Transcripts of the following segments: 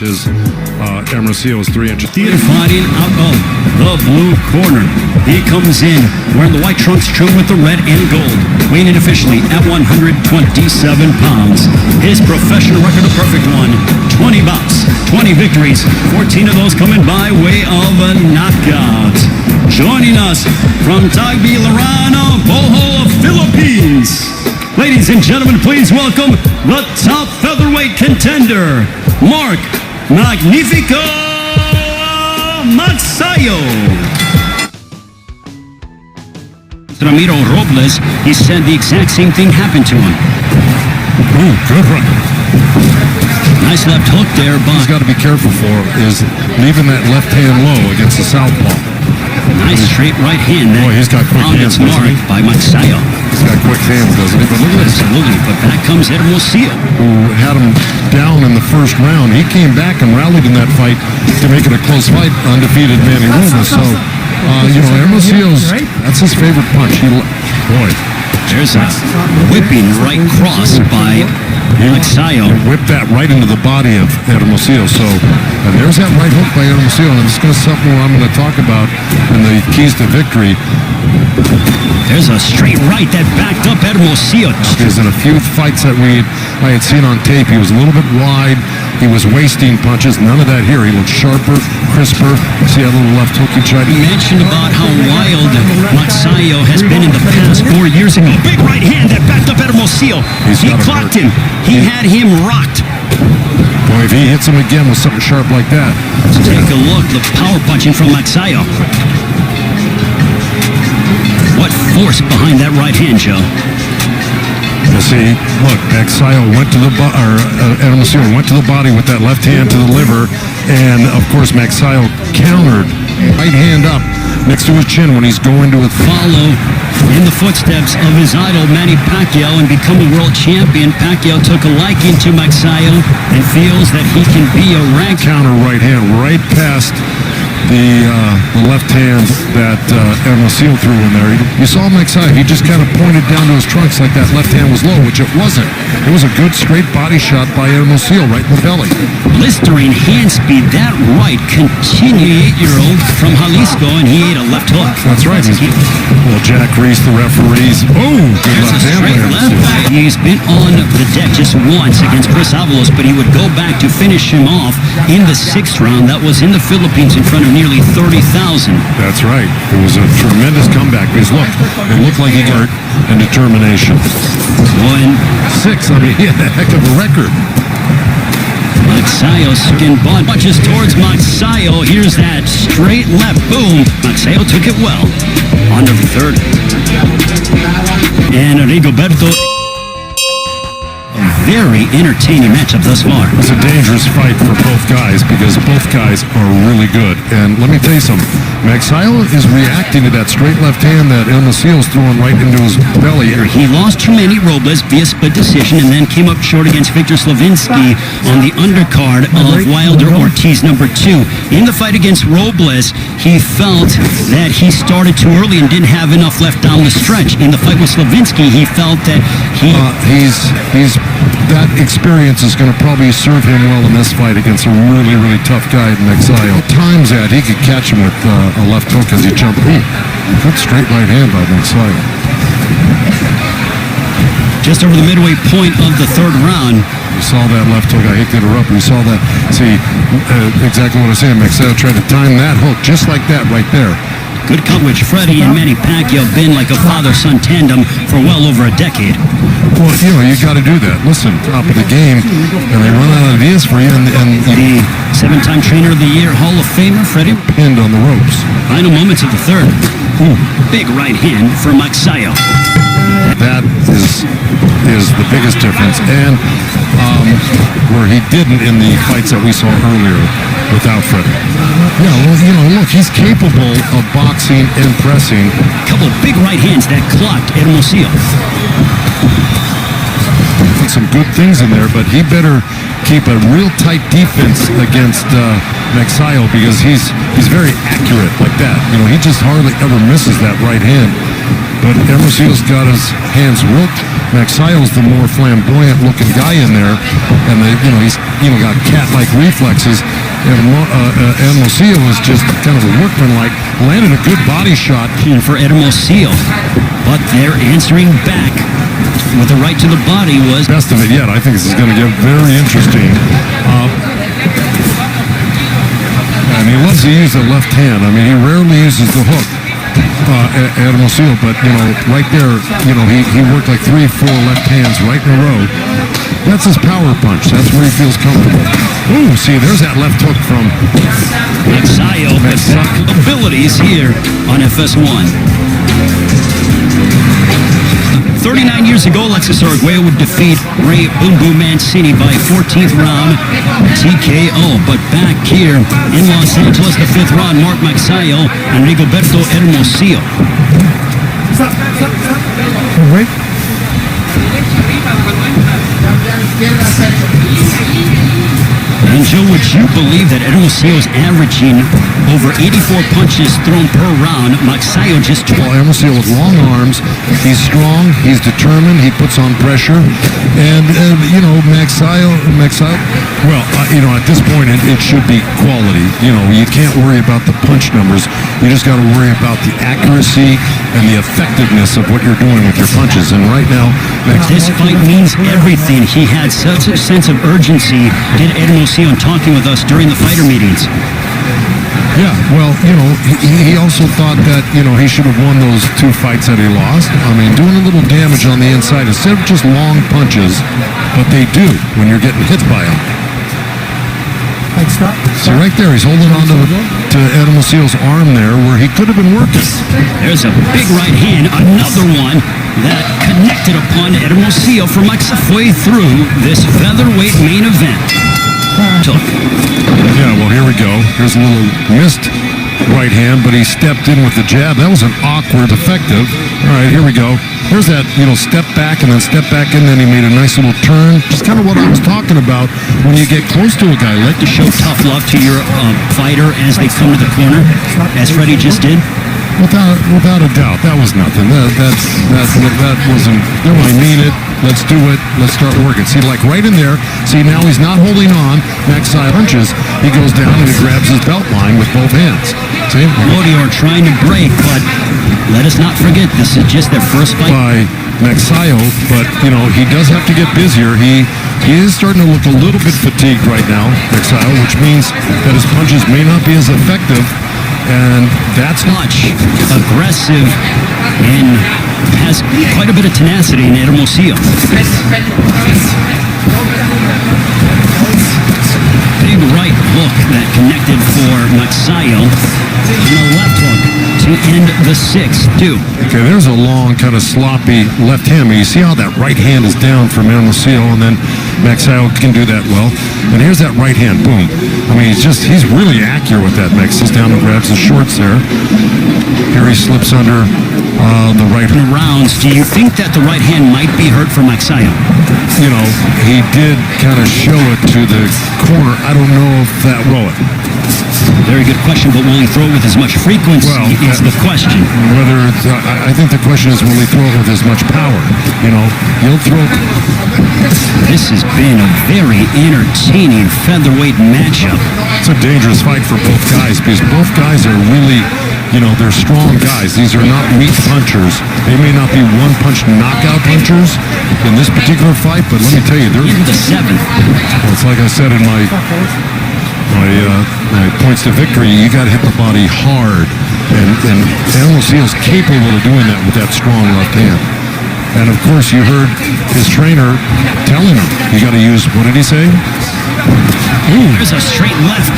His Hermosillo is 3 inches. Theater fighting out of the blue corner. He comes in wearing the white trunks trimmed with the red and gold. Weighing in officially at 127 pounds. His professional record, a perfect one. 20 bouts, 20 victories, 14 of those coming by way of a knockout. Joining us from Tagbilaran, Bohol, Philippines. Ladies and gentlemen, please welcome the top featherweight contender, Mark Magnifico Magsayo. Ramiro Robles, he said the exact same thing happened to him. Ooh, good run. Nice left hook there, but he's got to be careful for is leaving that left hand low against the southpaw. Nice straight right hand. Boy, he's got quick hands, doesn't he? By Magsayo. He's got quick hands, doesn't he? But look at this. Absolutely, but back comes Hermosillo, who had him down in the first round. He came back and rallied in that fight to make it a close fight, undefeated Manny Robles. So, Hermosillo's, that's his favorite punch. Boy. There's a whipping right cross by Magsayo. Whipped that right into the body of Hermosillo. So there's that right hook by Hermosillo, and it's going to something I'm going to talk about in the keys to victory. There's a straight right that backed up Hermosillo. Because in a few fights that I had seen on tape, he was a little bit wide. He was wasting punches. None of that here. He looked sharper, crisper. See that little left hook he tried to... You mentioned about how wild Magsayo has been in the past 4 years ago. Big right hand that backed up Hermosillo. He clocked him. He had him rocked. Boy, if he hits him again with something sharp like that. Let's take a look. The power punching from Magsayo. What force behind that right hand, Joe? You see, look, Magsayo went to the Hermosillo went to the body with that left hand to the liver, and of course Magsayo countered right hand up next to his chin when he's going to follow in the footsteps of his idol Manny Pacquiao and become a world champion. Pacquiao took a liking to Magsayo and feels that he can be a ranked counter right hand right past the left hand that Hermosillo threw in there. You saw Magsayo, he just kind of pointed down to his trunks like that left hand was low, which it wasn't. It was a good straight body shot by Hermosillo right in the belly. Blistering hand speed, that right, continued 8-year-old from Jalisco, and he ate a left hook. That's right. Well, Jack Reese, the referees. Oh, good left hand. He's been on the deck just once against Chris Avalos, but he would go back to finish him off in the 6th round. That was in the Philippines in front of nearly 30,000. That's right. It was a tremendous comeback because look, it looked like he got and determination. 1-6. I mean, he had a heck of a record. Magsayo skin butt punches towards Magsayo. Here's that straight left. Boom. Magsayo took it well. On to the 3rd. And Rigoberto. Very entertaining matchup thus far. It's a dangerous fight for both guys because both guys are really good. And let me tell you something. Magsayo is reacting to that straight left hand that Hermosillo's throwing right into his belly. He lost to Manny Robles via split decision and then came up short against Victor Slavinsky on the undercard of Wilder Ortiz #2. In the fight against Robles, he felt that he started too early and didn't have enough left down the stretch. In the fight with Slavinsky, he felt that that experience is going to probably serve him well in this fight against a really, really tough guy in Magsayo. Times that he could catch him with a left hook as he jumped. Good straight right hand by Magsayo. Just over the midway point of the 3rd round. We saw that left hook. I hate to interrupt. We saw that. See, exactly what I was saying. Magsayo tried to time that hook just like that right there. Good coverage. Freddie and Manny Pacquiao have been like a father-son tandem for well over a decade. Well, you got to do that. Listen, top of the game, and they run out of ideas for you. And the 7-time Trainer of the Year Hall of Famer, Freddie, pinned on the ropes. Final moments of the 3rd. Big right hand for Magsayo. That is the biggest difference, and where he didn't in the fights that we saw earlier without Freddie. Yeah, well, look, he's capable of boxing and pressing. A couple of big right hands that clocked Hermosillo. Some good things in there, but he better keep a real tight defense against Magsayo because he's very accurate like that. He just hardly ever misses that right hand. but Hermosillo's got his hands whooped. Magsayo's the more flamboyant-looking guy in there, and he's got cat-like reflexes. And Hermosillo is just kind of a workman-like, landed a good body shot for Hermosillo, but they're answering back with the right to the body was best of it yet. I think this is going to get very interesting. And he loves to use the left hand. I mean, he rarely uses the hook. Hermosillo, but right there, he worked like 3-4 left hands right in a row. That's his power punch. That's where he feels comfortable. Ooh, see, there's that left hook from Magsayo. Abilities here on FS1. 39 years ago, Alexis Arguello would defeat Ray Boom Boom Mancini by 14th round TKO. But back here in Los Angeles, the 5th round, Mark Magsayo and Rigoberto Hermosillo. Wait. And Joe, would you believe that Hermosillo is averaging over 84 punches thrown per round? Magsayo just 12. Well, Hermosillo with long arms. He's strong. He's determined. He puts on pressure. And Magsayo. Well, at this point, it should be quality. You can't worry about the punch numbers. You just got to worry about the accuracy and the effectiveness of what you're doing with your punches. And right now, this fight means everything. He had such a sense of urgency, did Hermosillo, in talking with us during the fighter meetings. Yeah, well, he also thought that, he should have won those 2 fights that he lost. I mean, doing a little damage on the inside instead of just long punches, but they do when you're getting hit by them. See, right there, he's holding on to Hermosillo's arm there where he could have been working. There's a big right hand, another one that connected upon Hermosillo for Magsayo through this featherweight main event. Yeah, well, here we go. Here's a little missed right hand, but he stepped in with the jab. That was an awkward, effective. All right, here we go. There's that, step back and then step back in. Then he made a nice little turn. Just kind of what I was talking about when you get close to a guy. Like to show tough love to your fighter as they come to the corner, as Freddie just did. Without a doubt, that was nothing. That wasn't. I mean it. Let's do it. Let's start working. See, like right in there. See, now he's not holding on. Magsayo punches. He goes down and he grabs his belt line with both hands. See? Lodi are trying to break, but let us not forget this is just their first fight. By Magsayo, but he does have to get busier. He is starting to look a little bit fatigued right now, Magsayo, which means that his punches may not be as effective. And that's much aggressive and has quite a bit of tenacity in Hermosillo. Big right hook that connected for Magsayo. And a left hook to end the 6th, too. Okay, there's a long, kind of sloppy left hand. You see how that right hand is down from Hermosillo, and then Magsayo can do that well. And here's that right hand, boom. I mean, he's really accurate with that. Magsayo's down and grabs his shorts there. Here he slips under the right hand. Rounds, do you think that the right hand might be hurt for Magsayo? He did kind of show it to the corner. I don't know if that will it. Very good question, but will he throw it with as much frequency is the question. Whether I think the question is, will he throw it with as much power? He'll throw. This has been a very entertaining featherweight matchup. It's a dangerous fight for both guys because both guys are really, they're strong guys. These are not meat punchers. They may not be one-punch knockout punchers in this particular fight, but let me tell you, they're in the 7th. Well, it's like I said in my points to victory, you got to hit the body hard, and Hermosillo's capable of doing that with that strong left hand. And of course, you heard his trainer telling him, you got to use, what did he say? Ooh, there's a straight left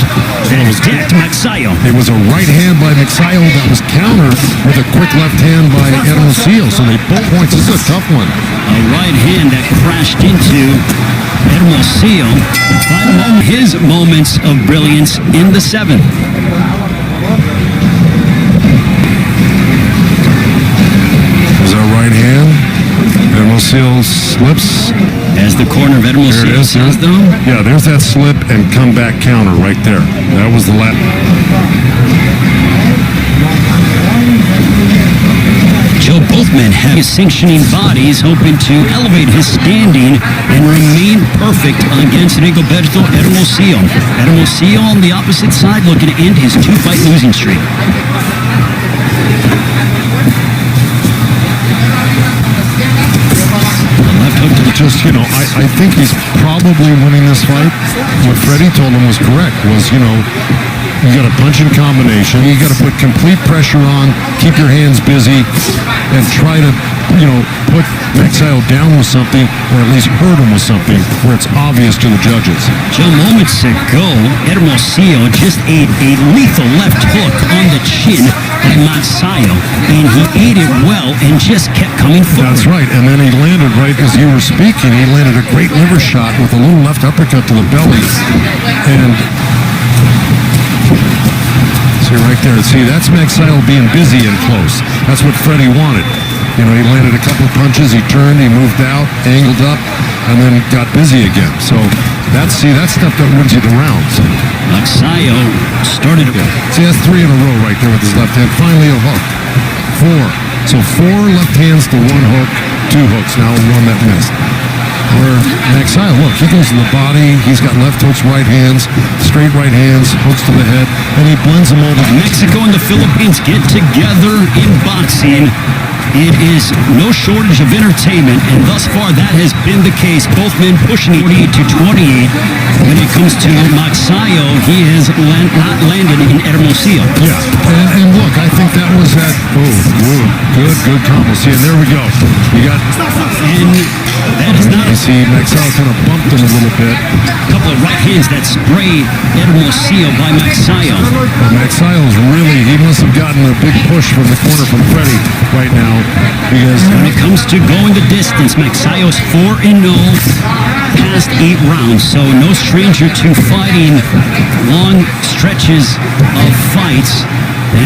that is decked Magsayo. It was a right hand by Magsayo that was countered with a quick left hand by Hermosillo. So they both points. This is a tough one. A right hand that crashed into Hermosillo. His moments of brilliance in the 7th. There's a right hand. Hermosillo slips. As the corner of Hermosillo says, though. Yeah, there's that slip and comeback counter right there. That was the last. Joe, both Both men have sanctioning bodies, hoping to elevate his standing and remain perfect against Rigoberto Hermosillo. Hermosillo on the opposite side, looking to end his two-fight losing streak. Just, I think he's probably winning this fight. What Freddie told him was correct, was, you got a punching combination. You got to put complete pressure on, keep your hands busy, and try to, put Magsayo down with something, or at least hurt him with something where it's obvious to the judges. Joe, moments ago, Hermosillo just ate a lethal left hook on the chin by Magsayo, and he ate it well and just kept coming forward. That's right, and then he landed right as you were speaking. He landed a great liver shot with a little left uppercut to the belly, and see right there. See, that's Magsayo being busy and close. That's what Freddie wanted. He landed a couple punches. He turned. He moved out, angled up, and then got busy again. So that's stuff that wins you the rounds. Magsayo started. See, that's 3 in a row right there with his left hand. Finally a hook. 4. So 4 left hands to 1 hook, 2 hooks. Now 1 that missed. Where Magsayo, look, he goes to the body. He's got left hooks, right hands, straight right hands, hooks to the head, and he blends them all together. Mexico and the Philippines get together in boxing. It is no shortage of entertainment, and thus far that has been the case. Both men pushing 48 to 28. When it comes to Magsayo, he has not landed in Hermosillo. Yeah, and look, I think that was that. Good combo. See, and there we go. You got. And that is not. You see, Magsayo kind of bumped him a little bit. A couple of right hands that spray Hermosillo by Magsayo. Well, Magsayo's really, he must have gotten a big push from the corner from Freddie right now. Because when it comes to going the distance, Magsayo's 4-0 past 8 rounds, so no stranger to fighting long stretches of fights.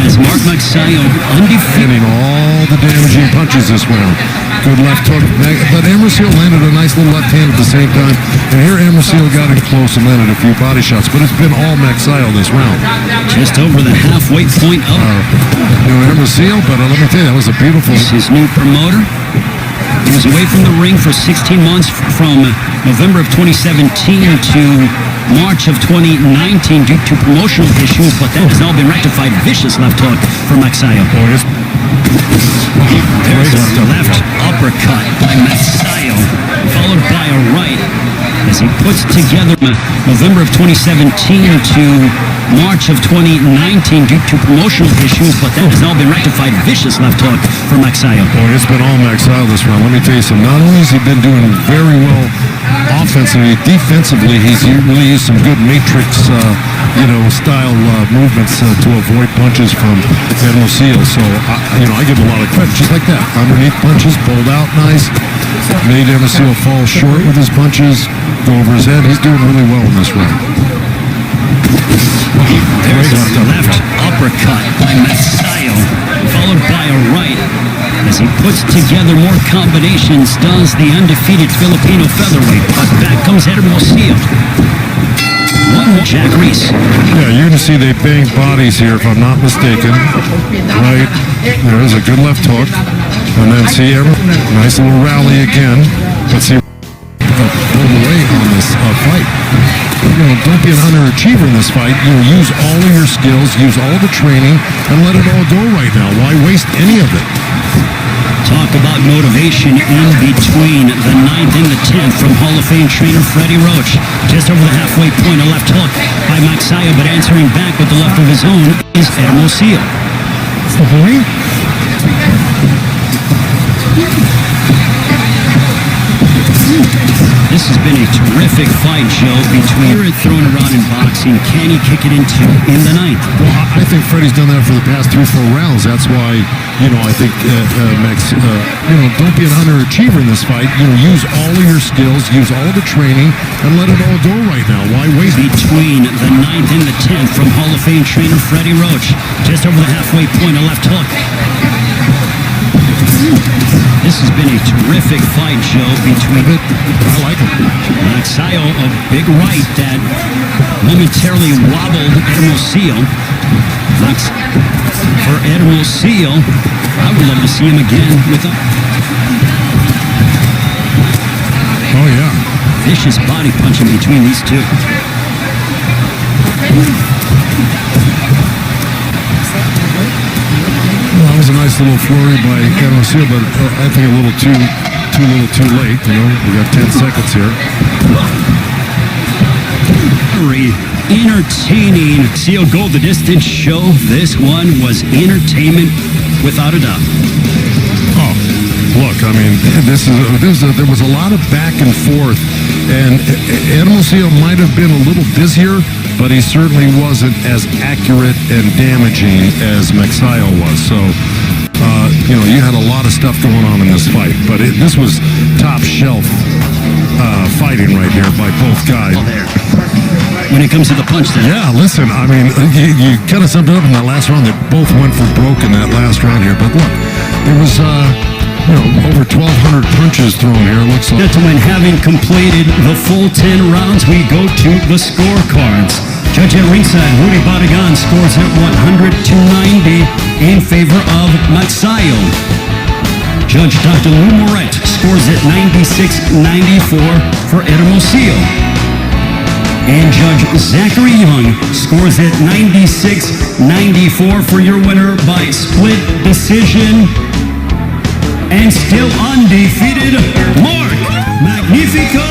As Mark Magsayo undefeated. All the damaging punches this round. Good left hook. But Hermosillo landed a nice little left hand at the same time. And here Hermosillo got in close and landed a few body shots. But it's been all Magsayo this round. Just over the halfway point up. Hermosillo, but let me tell you, that was a beautiful. His new promoter. He was away from the ring for 16 months from November of 2017 to March of 2019 due to promotional issues, but that has now been rectified. Vicious left hook for Magsayo. There's a left uppercut by Magsayo, followed by a right as he puts together November of 2017 to March of 2019 due to promotional issues, but that has now been rectified. Vicious left hook for Magsayo. Boy, it's been all Magsayo this round. Let me tell you something. Not only has he been doing very well offensively, defensively, he's really used some good matrix, style movements to avoid punches from Hermosillo. So, I give him a lot of credit. Just like that. Underneath punches, pulled out nice. Made Hermosillo fall short with his punches, go over his head. He's doing really well in this round. There's a left uppercut by Magsayo, followed by a right as he puts together more combinations, does the undefeated Filipino featherweight. But back comes Hermosillo. One more. Jack Reese. Yeah, you're going to see they bang bodies here, if I'm not mistaken. Right. There's a good left hook. And then see, nice little rally again. But see, pulled away on this fight. Don't be an underachiever in this fight. Use all of your skills, use all the training, and let it all go right now. Why waste any of it? Talk about motivation in between the 9th and the 10th from Hall of Fame trainer Freddie Roach. Just over the halfway point, a left hook by Magsayo, but answering back with the left of his own is Hermosillo. This has been a terrific fight, Joe, between thrown around in boxing. Can he kick it into in the 9th? Well, I think Freddie's done that for the past 3-4 rounds. That's why, I think Max, don't be an underachiever in this fight. Use all of your skills, use all the training, and let it all go right now. Why waste? Between the 9th and the 10th from Hall of Fame trainer Freddie Roach. Just over the halfway point, a left hook. This has been a terrific fight, Joe, between I like it. Magsayo, a big right that momentarily wobbled Hermosillo. Thanks for Hermosillo. I would love to see him again with a Oh, yeah. vicious body punching between these two. Well, that was a nice little flurry by Hermosillo, but I think a little too late. You know, we got 10 seconds here. Very entertaining. Seal Gold, the distance show. This one was entertainment without a doubt. Oh, look, I mean, there was a lot of back and forth, and Hermosillo might have been a little busier, but he certainly wasn't as accurate and damaging as Magsayo was. So, you had a lot of stuff going on in this fight, but this was top shelf fighting right here by both guys. When it comes to the punch, then. Yeah, listen, I mean, you kind of summed it up in that last round. They both went for broke in that last round here. But look, there was, over 1,200 punches thrown here. Looks like. Gentlemen, having completed the full 10 rounds, we go to the scorecards. Judge at ringside, Rudy Barragan scores at 100-90 in favor of Magsayo. Judge Dr. Lou Moret scores at 96-94 for Hermosillo. And Judge Zachary Young scores at 96-94 for your winner by split decision. And still undefeated, Mark Magnifico